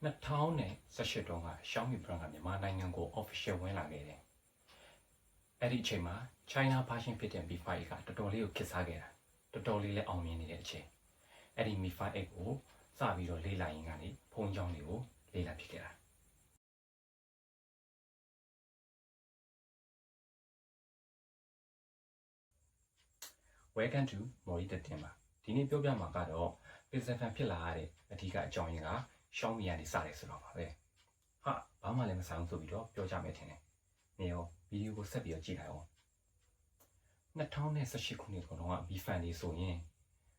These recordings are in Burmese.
2018တုန်းက Xiaomi brand ကမြန်မာနိုင်ငံကို official ဝင်လာခဲ့တယ်။အဲ့ဒီအချိန်မှာ China version ဖြစ်တဲ့ Mi 5 ကတော်တော်လေးကိုခက်စားခဲ့တာ။တော်တော်လေးလည်းအောင်မြင်နေတဲ့အချိန်။အဲ့ဒီ Mi 5 ကိုစပြီးတော့လေ့လာရင်းကနေဖုန်းကြောင်းတွေကိုလေ့လာဖြစ်ခဲ့တာ။ Welcome to Mori the Team ပါ။ဒီနေ့ပြောပြမှာကတော့ Pixel Fan ဖြစ်လာရတဲ့အဓိကအကြောင်းရင်းက Xiaomi ကနေစတယ်ဆိုတော့ပါပဲ။ဟာဘာမှလည်းမဆိုင်ဘူးဆိုပြီးတော့ပြောကြမယ်ထင်တယ်။နေရောဗီဒီယိုကိုဆက်ပြီးတော့ကြည့်လိုက်အောင်။2018ခုနှစ်ကတော့ Mi Fan တွေဆိုရင်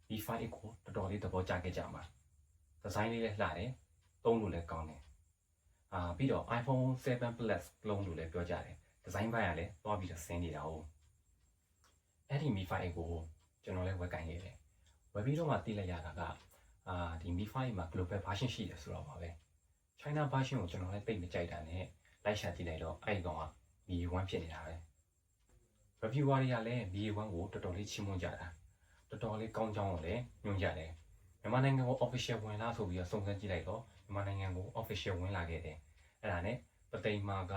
Mi 5 ကိုတော်တော်လေးသဘောကျခဲ့ကြမှာ။ဒီဇိုင်းလေးလည်းလှတယ်။သုံးလို့လည်းကောင်းတယ်။ပြီးတော့ iPhone 7 Plus လုံးလို့လည်းပြောကြတယ်။ဒီဇိုင်းပိုင်းကလည်းသွားပြီးတော့ဆင်းနေတာ哦။အဲ့ဒီ Mi 5 ကိုကျွန်တော်လည်းဝယ်ကင်ခဲ့တယ်။ဝယ်ပြီးတော့မှသိလိုက်ရတာကဒီ Mi 5 မှာ global version ရှိတယ်ဆိုတော့ပါပဲ China version ကိုကျွန်တော်လည်းသိမကြိုက်တာနဲ့လိုက်ရှာကြည့်လိုက်တော့အဲ့ဒီကောင်က Mi 1ဖြစ်နေတာပဲ reviewer တွေကလည်း Mi 1ကိုတော်တော်လေးချီးမွမ်းကြတာတော်တော်လေးကောင်းကြောင်းကိုလည်းညွှန်ကြတယ်မြန်မာနိုင်ငံကို official ဝင်လာဆိုပြီးတော့စုံစမ်းကြည့်လိုက်တော့မြန်မာနိုင်ငံကို official ဝင်လာခဲ့တယ်အဲ့ဒါနဲ့ပသိမ်မှာက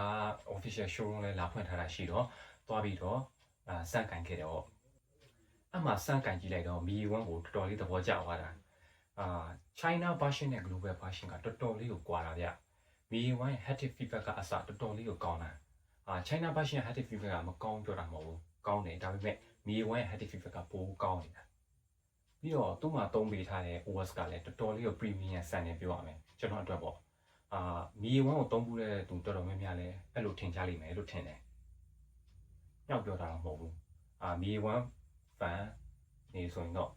official showroom လည်းလာဖွင့်ထားတာရှိတော့သွားပြီးတော့စမ်းကန်ခဲ့တော့အမှစမ်းကန်ကြည့်လိုက်တော့ Mi 1ကိုတော်တော်လေးသဘောကျသွားတာChina version နဲ့ global version ကတော်တော်လေးကိုကွာတာဗျ။ Mi 1 ရဲ့ haptic feedback ကအစတော်တော်လေးကိုကောင်းတာChina version ရဲ့ haptic feedback ကမကောင်းပြောတာမဟုတ်ဘူး။ကောင်းတယ်ဒါပေမဲ့ Mi 1 ရဲ့ haptic feedback ကပိုကောင်းနေတာ။ပြီးတော့သူ့မှာသုံးပေးထားတဲ့ OS ကလည်းတော်တော်လေးကို premium ဆန်တယ်ပြောရမယ်။ကျွန်တော်အတွက်ပေါ့Mi 1ကိုသုံးဖို့တဲ့သူတော်တော်များများလည်းအဲ့လိုထင်ကြလိမ့်မယ်လို့ထင်တယ်။ညောက်ပြောတာတော့မဟုတ်ဘူး။Mi 1 fan နေဆိုရင်တော့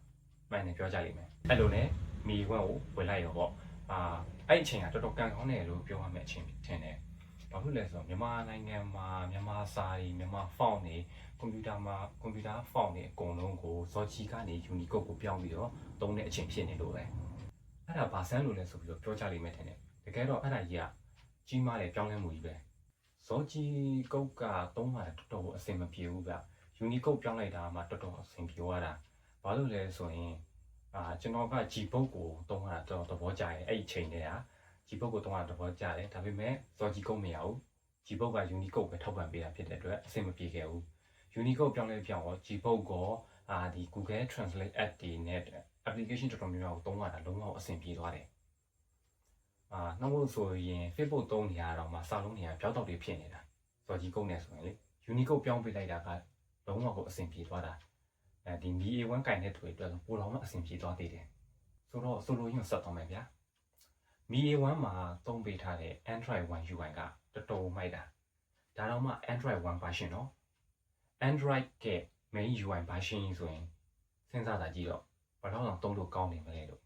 မှန်တယ်ပြောကြလိမ့်မယ်။အဲ့လိုနဲ့Mi 1ကိုဝယ်လိုက်ရောပေါ့အဲ့အချိန်ကတော်တော်ကန်ကောင်းတယ်လို့ပြောရမယ့်အချိန်ထင်တယ်ဘာဖြစ်လဲဆိုတော့မြန်မာနိုင်ငံမှာမြန်မာစာတွေမြန်မာ font တွေကွန်ပျူတာမှာကွန်ပျူတာ font တွေအကုန်လုံးကို Zoji ကနေ Unicode ကိုပြောင်းပြီးတော့သုံးတဲ့အချိန်ဖြစ်နေလို့ပဲအဲ့ဒါဘာဆန်းလို့လဲဆိုပြီးတော့ပြောကြလိမ့်မယ်ထင်တယ်တကယ်တော့အဲ့ဒါကြီးကကြီးမားတဲ့ပြောင်းလဲမှုကြီးပဲ Zoji Code ကသုံးတာတော်တော်အဆင်မပြေဘူးဗျ Unicode ပြောင်းလိုက်တာမှတော်တော်အဆင်ပြေသွားတာဘာလို့လဲဆိုရင်ကျွန်တော်က Gbook ကိုသုံးရတာတော်တော်သဘောကျတယ်အဲ့ဒီချိန်တည်းက Gbook ကိုသုံးရတာသဘောကျတယ်ဒါပေမဲ့ Zoji Code မရဘူး Gbook က Unicode ပဲထောက်ပံ့ပေးတာဖြစ်တဲ့အတွက်အဆင်မပြေခဲ့ဘူး Unicode ပြောင်းလဲပြောင်းတော့ Gbook ကိုဒီ Google Translate app တွေနဲ့ application တော်တော်များများကိုသုံးရတာလုံးဝအဆင်ပြေသွားတယ်နောက်လို့ဆိုရင် Facebook သုံးနေရတော့မှစာလုံးတွေကပြောက်တော့တွေဖြစ်နေတာ Zoji Code နဲ့ဆိုရင်လေ Unicode ပြောင်းပေးလိုက်တာကလုံးဝကိုအဆင်ပြေသွားတာဒီ Mi A1 ကင်တဲ့သူတွေအတွက်ပိုတော့မှအဆင်ပြေသွားသေးတယ်ဆိုတော့ဆိုလိုရင်းဆက်သွားမယ်ဗျာ Mi A1 မှာသုံးပေးထားတဲ့ Android 1 UI ကတော်တော်မိုက်တာဒါတော့မှ Android 1 version နော် Android က main UI version ဆိုရင်စဉ်းစားတာကြည့်တော့ဘာလို့တော့သုံးလို့ကောင်းနေမလဲလို့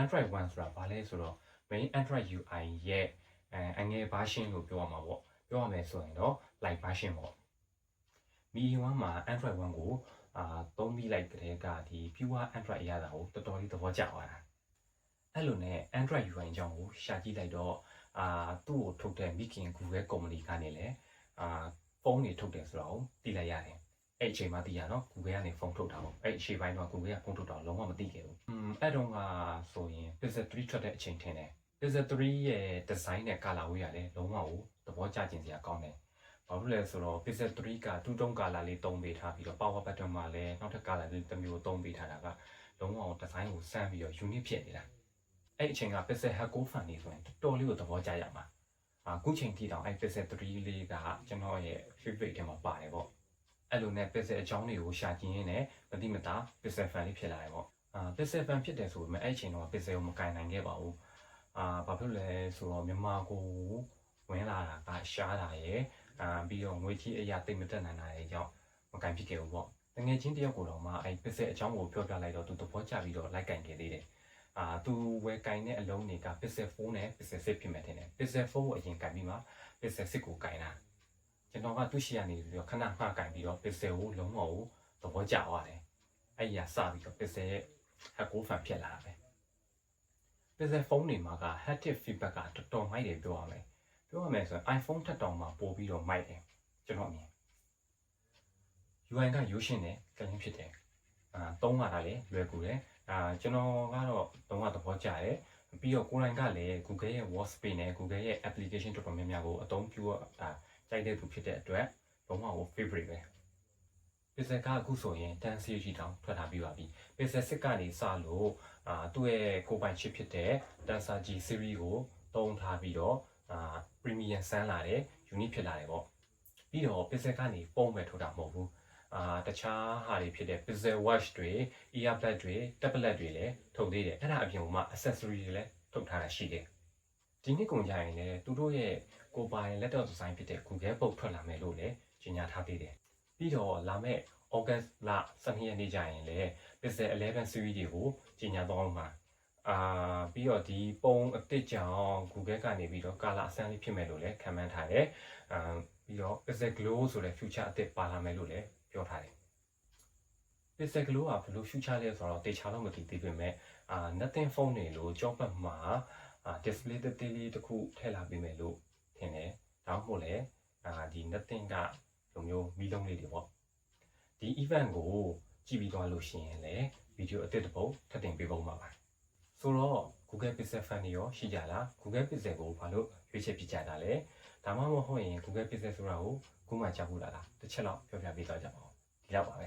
Android 1ဆိုတာဘာလဲဆိုတော့ main Android UI ရဲ့အငယ် version လို့ပြောရမှာပေါ့ပြောရမယ်ဆိုရင်တော့ light version ပေါ့ Mi A1 မှာ Android 1ကိုသုံးပြီးလိုက်တဲ့ကဒီ pure Android ရတာကိုတော်တော်လေးသဘောကျသွားတာအဲ့လိုနဲ့ Android UI အကြောင်းကိုရှာကြည့်လိုက်တော့သူ့ကိုထုတ်တဲ့မိခင် Google ကုမ္ပဏီကနေလည်းဖုန်းတွေထုတ်တယ်ဆိုတော့သိလိုက်ရတယ်အဲ့အချိန်မှသိရတော့ Google ကနေဖုန်းထုတ်တာပေါ့အဲ့အချိန်ပိုင်းတော့ Google ကဖုန်းထုတ်တာလုံးဝမသိခဲ့ဘူးအဲ့တုန်းကဆိုရင် Pixel 3ထွက်တဲ့အချိန်ထင်တယ် Pixel 3ရဲ့ design နဲ့ color ဝေးရတယ်လုံးဝကိုသဘောကျကျင်စရာကောင်းတယ်ဘာလို့လဲဆိုတော့ Pixel 3က2 tone color လေးသုံးပေးထားပြီးတော့ power button မှာလည်းနောက်ထပ် color လေးတစ်မျိုးသုံးပေးထားတာကလုံးဝ design ကိုစမ်းပြီးတော့ unique ဖြစ်နေတာအဲ့အချိန်က Pixel Hardcore fan တွေဆိုရင်တော်တော်လေးကိုသဘောကျရမှာအခုချိန်ထိတောင်အဲ့ Pixel 3လေးကကျွန်တော်ရဲ့ favorite ထဲမှာပါတယ်ပေါ့အဲ့လိုနဲ့ Pixel အကြောင်းတွေကိုရှာကြည့်ရင်းနဲ့မတိမတာ Pixel fan လေးဖြစ်လာတယ်ပေါ့Pixel fan ဖြစ်တယ်ဆိုပေမဲ့အဲ့အချိန်တော့ Pixel ကိုမကင်နိုင်ခဲ့ပါဘူးဘာဖြစ်လဲဆိုတော့မြန်မာကိုဝင်လာတာကရှားတာရယ်ပြီးတော့ငွေကြီးအရာတိတ်မတက်နိုင်တာတွေကြောင့်မကင်ဖြစ်ခဲ့ဘူးပေါ့တကယ်ချင်းတယောက်ကိုတော့မှအဲ့ Pixel အကြောင်းကိုပြောပြလိုက်တော့သူသဘောကျပြီးတော့လိုက်ကင်ခဲ့သေးတယ်သူဝယ်ကင်တဲ့အလုံးတွေက Pixel 4နဲ့ Pixel 6ဖြစ်မယ်ထင်တယ် Pixel 4ကိုအရင်ကင်ပြီးမှ Pixel 6ကိုကင်တာကျွန်တော်ကသူ့ရှိရနေပြီးတော့ခဏမှားကင်ပြီးတော့ Pixel ကိုလုံးဝကိုသဘောကျသွားတယ်အဲ့ရစပြီးတော့ Pixel ရဲ့ Hardcore fan ဖြစ်လာတာပဲ Pixel ဖုန်းတွေမှာက haptic feedback ကတော်တော်မိုက်တယ်ပြောရမယ်ဆိုရင် iPhone ထက်တောင်မှပိုပြီးတော့မိုက်တယ်ကျွန်တော်အမြင် UI ကရိုးရှင်းတယ်ကလင်းဖြစ်တယ်သုံးရတာလည်းလွယ်ကူတယ်ကျွန်တော်ကတော့သုံးရသဘောကျတယ် ပြီးတော့ကိုယ်တိုင်ကလည်း Google ရဲ့ Workspace နဲ့ Google ရဲ့ application တော်တော်များများကိုအသုံးပြုကြိုက်တဲ့သူဖြစ်တဲ့အတွက်လုံးဝကို favorite ပဲ Pixel ကအခုဆိုရင်10 series တောင်ထွက်ထားပြီးပါပြီ Pixel 6ကနေစလို့သူ့ရဲ့ကိုယ်ပိုင် chip ဖြစ်တဲ့ Tensor G series ကိုသုံးထားပြီးတော့premium ဆန်းလာတယ် unique ဖြစ်လာတယ်ပေါ့ပြီးတော့ Pixel ကနေပုံးပဲထုတ်တာမဟုတ်ဘူးတခြားဟာတွေဖြစ်တဲ့ Pixel Watch တွေ earbud တွေ tablet တွေလည်းထုတ်သေးတယ်အဲ့ဒါအပြင်မှာ accessory တွေလည်းထုတ်ထားတာရှိတယ်ဒီနှစ်ကုန်ကြရင်လည်းသူတို့ရဲ့ကိုယ်ပိုင် laptop design ဖြစ်တဲ့ Google Book ထွက်လာမယ်လို့လည်းကြေညာထားသေးတယ်ပြီးတော့လာမယ့် August လ12ရက်နေ့ကျရင်လည်း Pixel 11 series တွေကိုကြေညာသွားမှာပြီးတော့ဒီပုံအသစ်ကြောင့် Google ကနေပြီးတော့ color အဆန်းလေးဖြစ်မယ်လို့လည်းခန့်မှန်းထားတယ်ပြီးတော့ Pixel Glow ဆိုတဲ့ future အသစ်ပါလာမယ်လို့လည်းပြောထားတယ် Pixel Glow ကဘယ်လို future လဲဆိုတော့တေချာတော့မသိသေးပေမဲ့nothing phone တွေလို့ကြောပတ်မှာdisplay သေးလေးတစ်ခုထည့်လာပေးမယ်လို့ထင်တယ်ဒါမှမဟုတ်လည်းဒီ nothing ကလိုမျိုးမီးလုံးလေးတွေပေါ့ဒီ event ကိုကြည့်ပြီးသွားလို့ရှိရင်လည်းဗီဒီယိုအသစ်တစ်ပုဒ်ထပ်တင်ပေးပုံပါပါဆိုတော့ Google Pixel fan တွေရောရှိကြလား Google Pixel ကိုဘာလို့ရွေးချယ်ပြကြတာလဲဒါမှမဟုတ်ရင် Google Pixel ဆိုတာကိုခုမှကြားဘူးလားတစ်ချက်တော့ပြောပြပေးသွားကြပါဦးဒီလောက်ပါပဲ